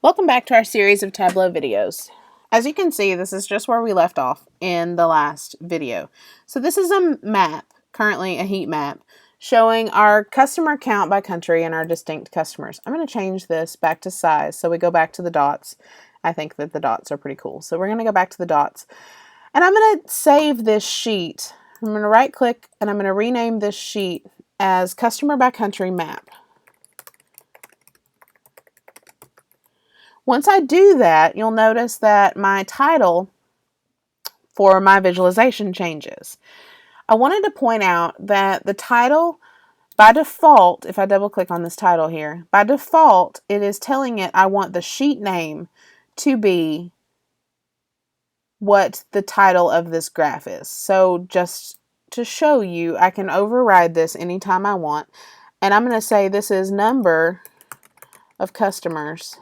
Welcome back to our series of Tableau videos. As you can see, this is just where we left off in the last video. So this is a map, currently a heat map, showing our customer count by country and our distinct customers. I'm going to change this back to size, so we go back to the dots. I think that the dots are pretty cool. So we're going to go back to the dots. And I'm going to save this sheet. I'm going to right click and I'm going to rename this sheet as Customer by Country Map. Once I do that, you'll notice that my title for my visualization changes. I wanted to point out that the title, by default, if I double click on this title here, by default, it is telling it I want the sheet name to be what the title of this graph is. So just to show you, I can override this anytime I want. And I'm going to say this is number of customers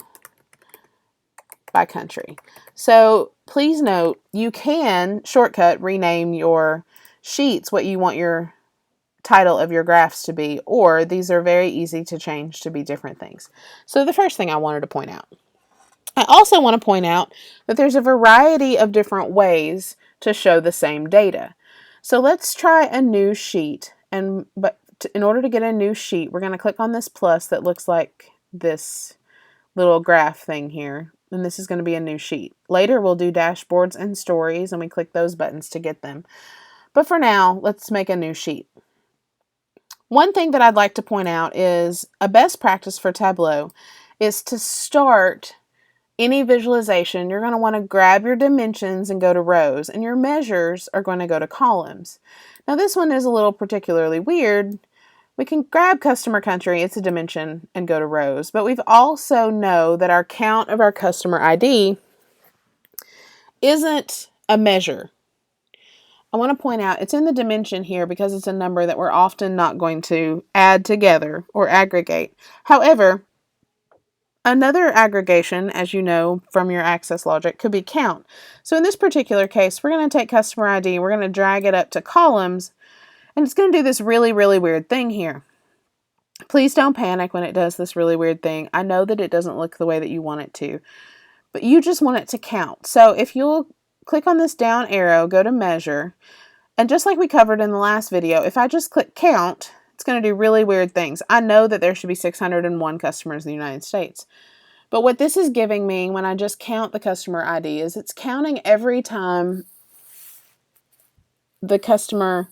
by country. So please note, you can shortcut rename your sheets what you want your title of your graphs to be, or these are very easy to change to be different things. So the first thing I wanted to point out. I also want to point out that there's a variety of different ways to show the same data. So let's try a new sheet, in order to get a new sheet, we're going to click on this plus that looks like this little graph thing here. And this is going to be a new sheet. Later we'll do dashboards and stories and we click those buttons to get them. But for now, let's make a new sheet. One thing that I'd like to point out is a best practice for Tableau is to start any visualization. You're going to want to grab your dimensions and go to rows, and your measures are going to go to columns. Now this one is a little particularly weird. We can grab customer country, it's a dimension, and go to rows. But we've also know that our count of our customer ID isn't a measure. I want to point out it's in the dimension here because it's a number that we're often not going to add together or aggregate. However, another aggregation, as you know from your access logic, could be count. So in this particular case, we're going to take customer ID, we're going to drag it up to columns, and it's going to do this really weird thing here. Please don't panic when it does this really weird thing. I know that it doesn't look the way that you want it to, but you just want it to count. So if you'll click on this down arrow, go to measure, and just like we covered in the last video, if I just click count, it's going to do really weird things. I know that there should be 601 customers in the United States. But what this is giving me when I just count the customer ID is it's counting every time the customer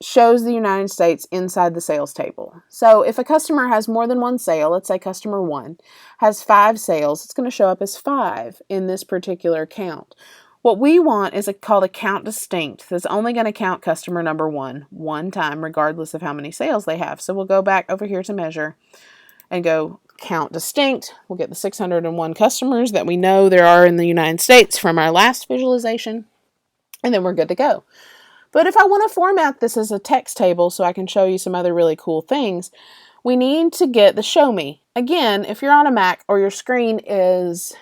shows the United States inside the sales table. So if a customer has more than one sale, let's say customer 1 has 5 sales, it's going to show up as 5 in this particular count. What we want is called a count distinct. That's only going to count customer number 1 time, regardless of how many sales they have. So we'll go back over here to measure and go count distinct. We'll get the 601 customers that we know there are in the United States from our last visualization, and then we're good to go. But if I want to format this as a text table so I can show you some other really cool things, we need to get the show me. Again, if you're on a Mac or your screen is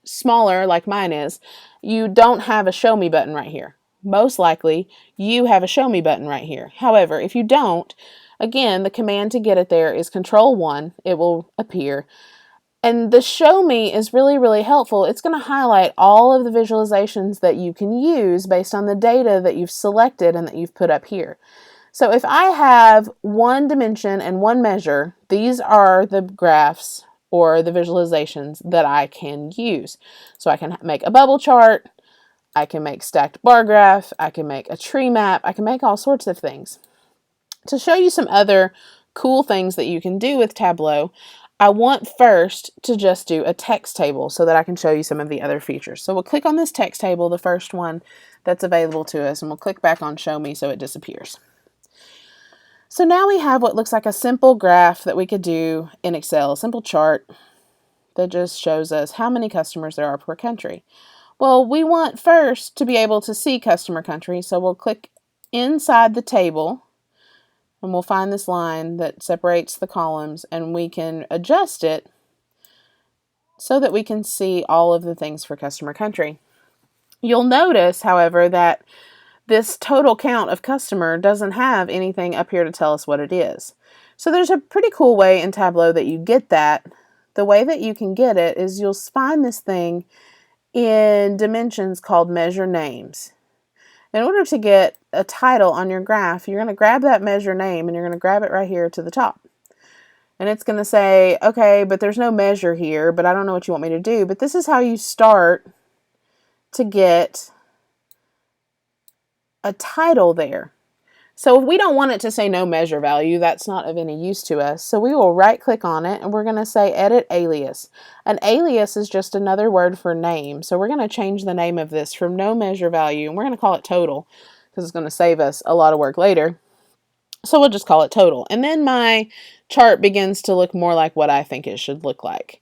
smaller like mine is, you don't have a show me button right here. Most likely you have a show me button right here. However, if you don't, again, the command to get it there is Control-1. It will appear. And the show me is really helpful. It's going to highlight all of the visualizations that you can use based on the data that you've selected and that you've put up here. So if I have one dimension and one measure, these are the graphs or the visualizations that I can use. So I can make a bubble chart, I can make stacked bar graph, I can make a tree map, I can make all sorts of things. To show you some other cool things that you can do with Tableau, I want first to just do a text table so that I can show you some of the other features. So we'll click on this text table, the first one that's available to us, and we'll click back on show me so it disappears. So now we have what looks like a simple graph that we could do in Excel, a simple chart that just shows us how many customers there are per country. Well, we want first to be able to see customer country, so we'll click inside the table and we'll find this line that separates the columns, and we can adjust it so that we can see all of the things for customer country. You'll notice, however, that this total count of customer doesn't have anything up here to tell us what it is. So there's a pretty cool way in Tableau that you get that the way that you can get it is you'll find this thing in dimensions called measure names. In order to get a title on your graph, you're going to grab that measure name and you're going to grab it right here to the top. And it's going to say, okay, but there's no measure here, but I don't know what you want me to do. But this is how you start to get a title there. So if we don't want it to say no measure value, that's not of any use to us. So we will right click on it and we're going to say edit alias. An alias is just another word for name. So we're going to change the name of this from no measure value and we're going to call it total because it's going to save us a lot of work later. So we'll just call it total. And then my chart begins to look more like what I think it should look like.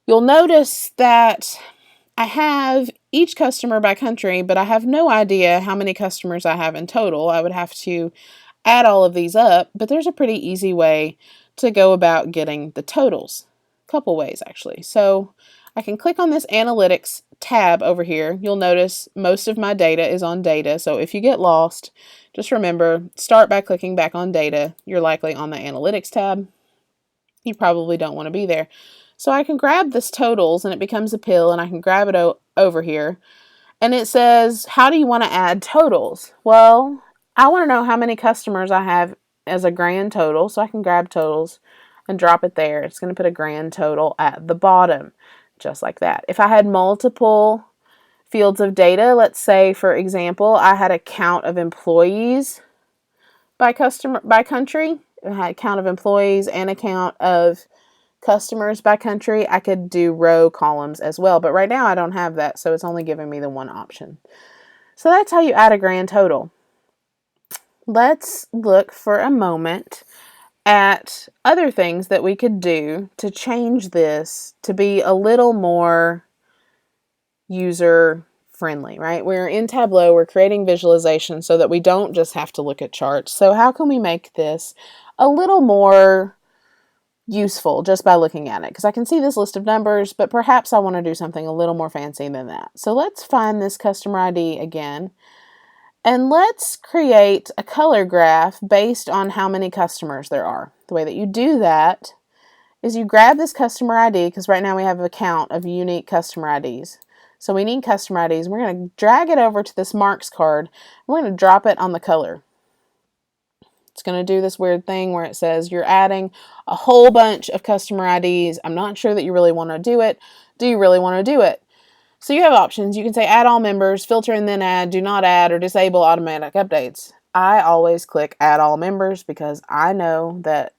You'll notice that I have each customer by country, but I have no idea how many customers I have in total. I would have to add all of these up, but there's a pretty easy way to go about getting the totals. A couple ways, actually. So I can click on this Analytics tab over here. You'll notice most of my data is on data, so if you get lost, just remember, start by clicking back on data. You're likely on the Analytics tab. You probably don't want to be there. So I can grab this totals and it becomes a pill and I can grab it over here. And it says, how do you want to add totals? Well, I want to know how many customers I have as a grand total. So I can grab totals and drop it there. It's going to put a grand total at the bottom, just like that. If I had multiple fields of data, let's say, for example, I had a count of employees by country. I had a count of employees and a count of customers by country. I could do row columns as well, but right now I don't have that, so it's only giving me the one option. So that's how you add a grand total. Let's look for a moment at other things that we could do to change this to be a little more user friendly, right? We're in Tableau, we're creating visualization so that we don't just have to look at charts. So how can we make this a little more useful just by looking at it? Because I can see this list of numbers, but perhaps I want to do something a little more fancy than that. So let's find this customer ID again, and let's create a color graph based on how many customers there are. The way that you do that is you grab this customer ID, because right now we have a count of unique customer IDs. So we need customer IDs. We're going to drag it over to this marks card. We're going to drop it on the color. It's going to do this weird thing where it says you're adding a whole bunch of customer IDs. I'm not sure that you really want to do it. Do you really want to do it? So you have options. You can say add all members, filter and then add, do not add, or disable automatic updates. I always click add all members because I know that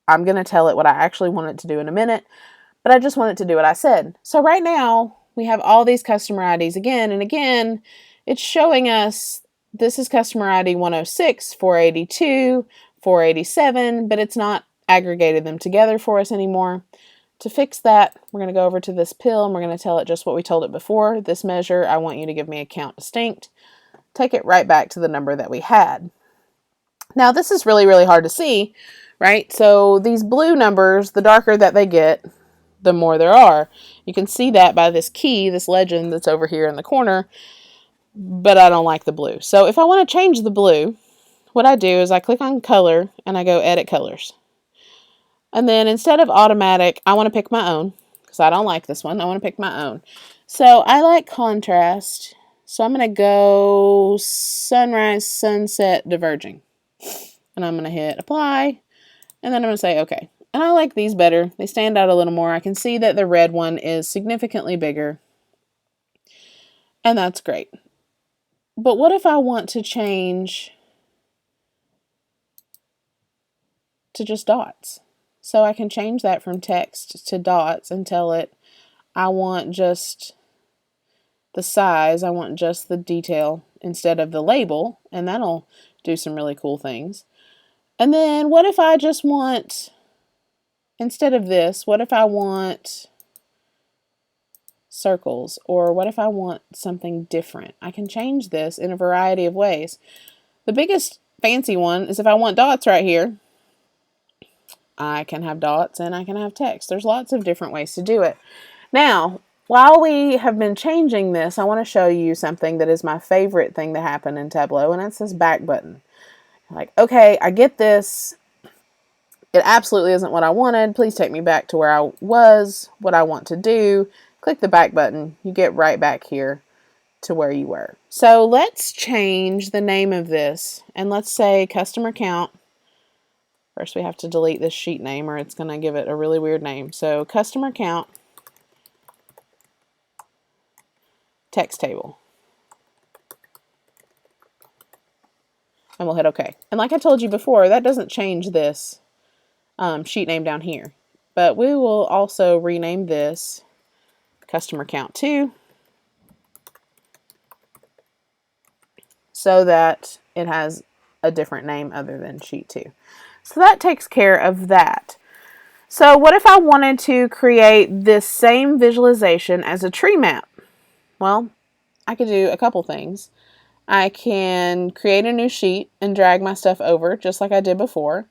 I'm going to tell it what I actually want it to do in a minute, but I just want it to do what I said. So right now we have all these customer IDs again and again. It's showing us this is customer ID 106, 482, 487, but it's not aggregated them together for us anymore. To fix that, we're going to go over to this pill and we're going to tell it just what we told it before. This measure, I want you to give me a count distinct. Take it right back to the number that we had. Now this is really, really hard to see, right? So these blue numbers, the darker that they get, the more there are. You can see that by this key, this legend that's over here in the corner, but I don't like the blue. So if I want to change the blue, what I do is I click on color and I go edit colors. And then instead of automatic, I want to pick my own because I don't like this one. I want to pick my own. So I like contrast. So I'm going to go sunrise, sunset, diverging. And I'm going to hit apply. And then I'm going to say okay. And I like these better. They stand out a little more. I can see that the red one is significantly bigger. And that's great. But what if I want to change to just dots? So I can change that from text to dots and tell it I want just the size, I want just the detail instead of the label, and that'll do some really cool things. And then what if I just want, instead of this, what if I want circles, or what if I want something different? I can change this in a variety of ways. The biggest fancy one is if I want dots right here, I can have dots and I can have text. There's lots of different ways to do it. Now, while we have been changing this, I want to show you something that is my favorite thing to happen in Tableau, and that's this back button. Like, okay, I get this. It absolutely isn't what I wanted. Please take me back to where I was, what I want to do. Click the back button. You get right back here to where you were. So let's change the name of this, and let's say customer count. First we have to delete this sheet name or it's going to give it a really weird name. So customer count text table. And we'll hit OK. And like I told you before, that doesn't change this sheet name down here. But we will also rename this customer count 2 so that it has a different name other than sheet 2. So that takes care of that. So what if I wanted to create this same visualization as a tree map? Well, I could do a couple things. I can create a new sheet and drag my stuff over just like I did before.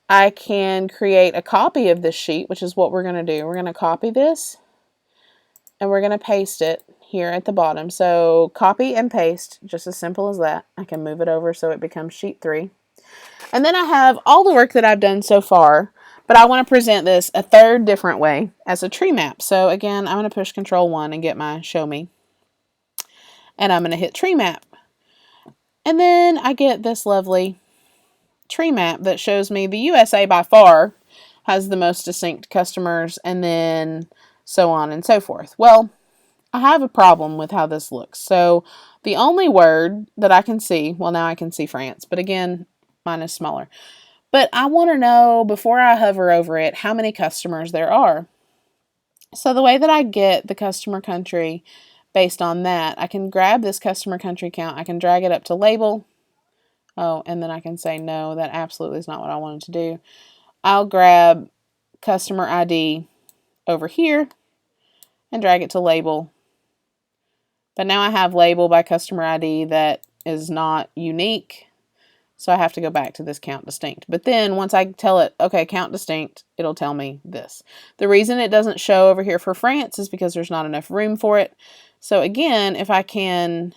I can create a copy of this sheet, which is what we're going to do. We're going to copy this and we're going to paste it here at the bottom. So copy and paste, just as simple as that. I can move it over so it becomes sheet 3. And then I have all the work that I've done so far, but I want to present this a third different way as a tree map. So again, I'm going to push Control 1 and get my show me. And I'm going to hit tree map. And then I get this lovely tree map that shows me the USA by far has the most distinct customers, and then so on and so forth. Well, I have a problem with how this looks. So the only word that I can see, well, now I can see France, but again, mine is smaller. But I want to know, before I hover over it, how many customers there are. So the way that I get the customer country based on that, I can grab this customer country count, I can drag it up to label. Oh, and then I can say, no, that absolutely is not what I wanted to do. I'll grab customer ID over here and drag it to label. But now I have label by customer ID that is not unique. So I have to go back to this count distinct. But then once I tell it, okay, count distinct, it'll tell me this. The reason it doesn't show over here for France is because there's not enough room for it. So again, if I can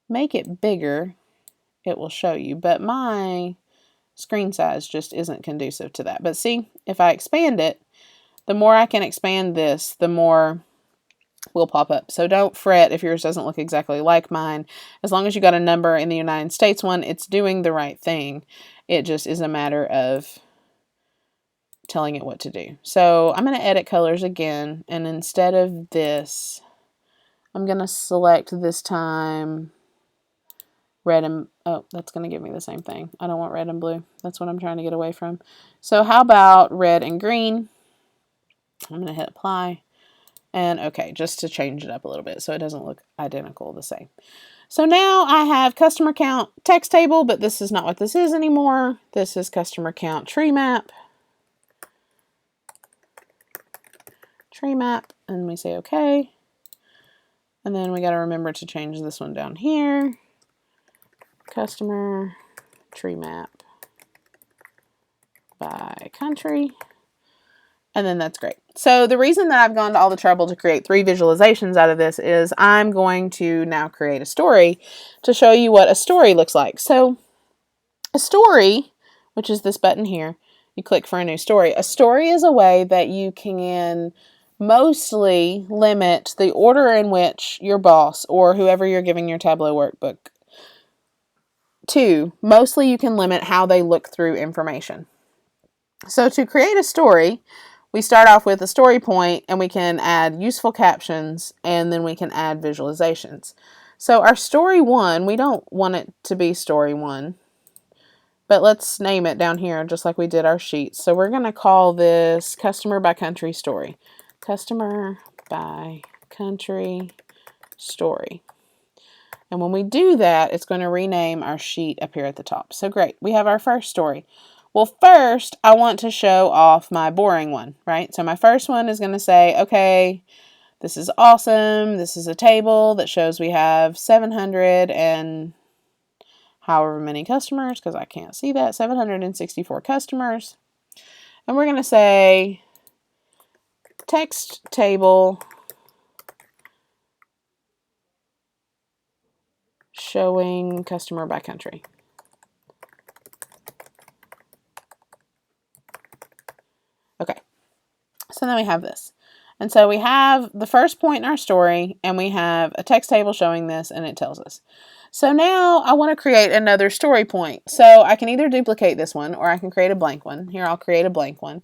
make it bigger, it will show you. But my screen size just isn't conducive to that. But see, if I expand it, the more I can expand this, the more will pop up. So don't fret if yours doesn't look exactly like mine. As long as you got a number in the United States one, it's doing the right thing. It just is a matter of telling it what to do. So I'm going to edit colors again, and instead of this, I'm going to select this time red and, oh, that's going to give me the same thing. I don't want red and blue. That's what I'm trying to get away from. So how about red and green? I'm going to hit apply. And okay, just to change it up a little bit so it doesn't look identical the same. So now I have customer count text table, but this is not what this is anymore. This is customer count tree map. Tree map, and we say okay. And then we got to remember to change this one down here. Customer tree map by country. And then that's great. So the reason that I've gone to all the trouble to create 3 visualizations out of this is I'm going to now create a story to show you what a story looks like. So a story, which is this button here, you click for a new story. A story is a way that you can mostly limit the order in which your boss or whoever you're giving your Tableau workbook to, mostly you can limit how they look through information. So to create a story, we start off with a story point, and we can add useful captions, and then we can add visualizations. So our story 1, we don't want it to be story 1, but let's name it down here just like we did our sheet. So we're going to call this customer by country story. Customer by country story. And when we do that, it's going to rename our sheet up here at the top. So great, we have our first story. Well, first, I want to show off my boring one, right? So my first one is going to say, okay, this is awesome. This is a table that shows we have 700 and however many customers, because I can't see that, 764 customers. And we're going to say text table showing customer by country. So then we have this. And so we have the first point in our story, and we have a text table showing this, and it tells us. So now I want to create another story point. So I can either duplicate this one, or I can create a blank one. Here, I'll create a blank one.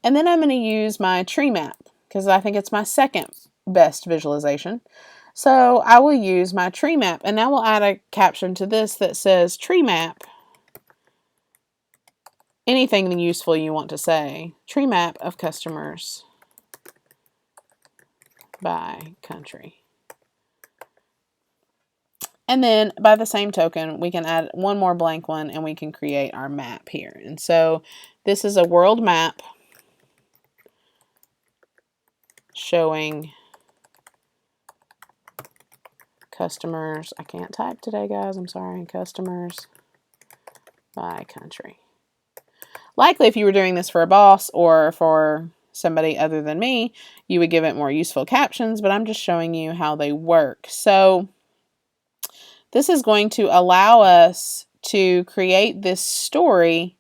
And then I'm going to use my tree map, because I think it's my second best visualization. So I will use my tree map, and now we'll add a caption to this that says tree map. Anything useful you want to say. Tree map of customers by country. And then by the same token, we can add one more blank one and we can create our map here. And so this is a world map showing customers. I can't type today, guys. I'm sorry. Customers by country. Likely if you were doing this for a boss or for somebody other than me, you would give it more useful captions, but I'm just showing you how they work. So this is going to allow us to create this story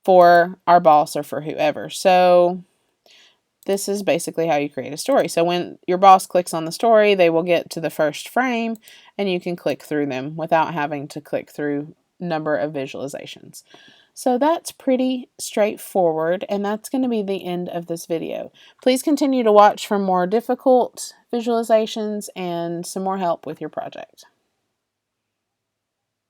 for our boss or for whoever. So this is basically how you create a story. So when your boss clicks on the story, they will get to the first frame and you can click through them without having to click through number of visualizations. So that's pretty straightforward, and that's going to be the end of this video. Please continue to watch for more difficult visualizations and some more help with your project.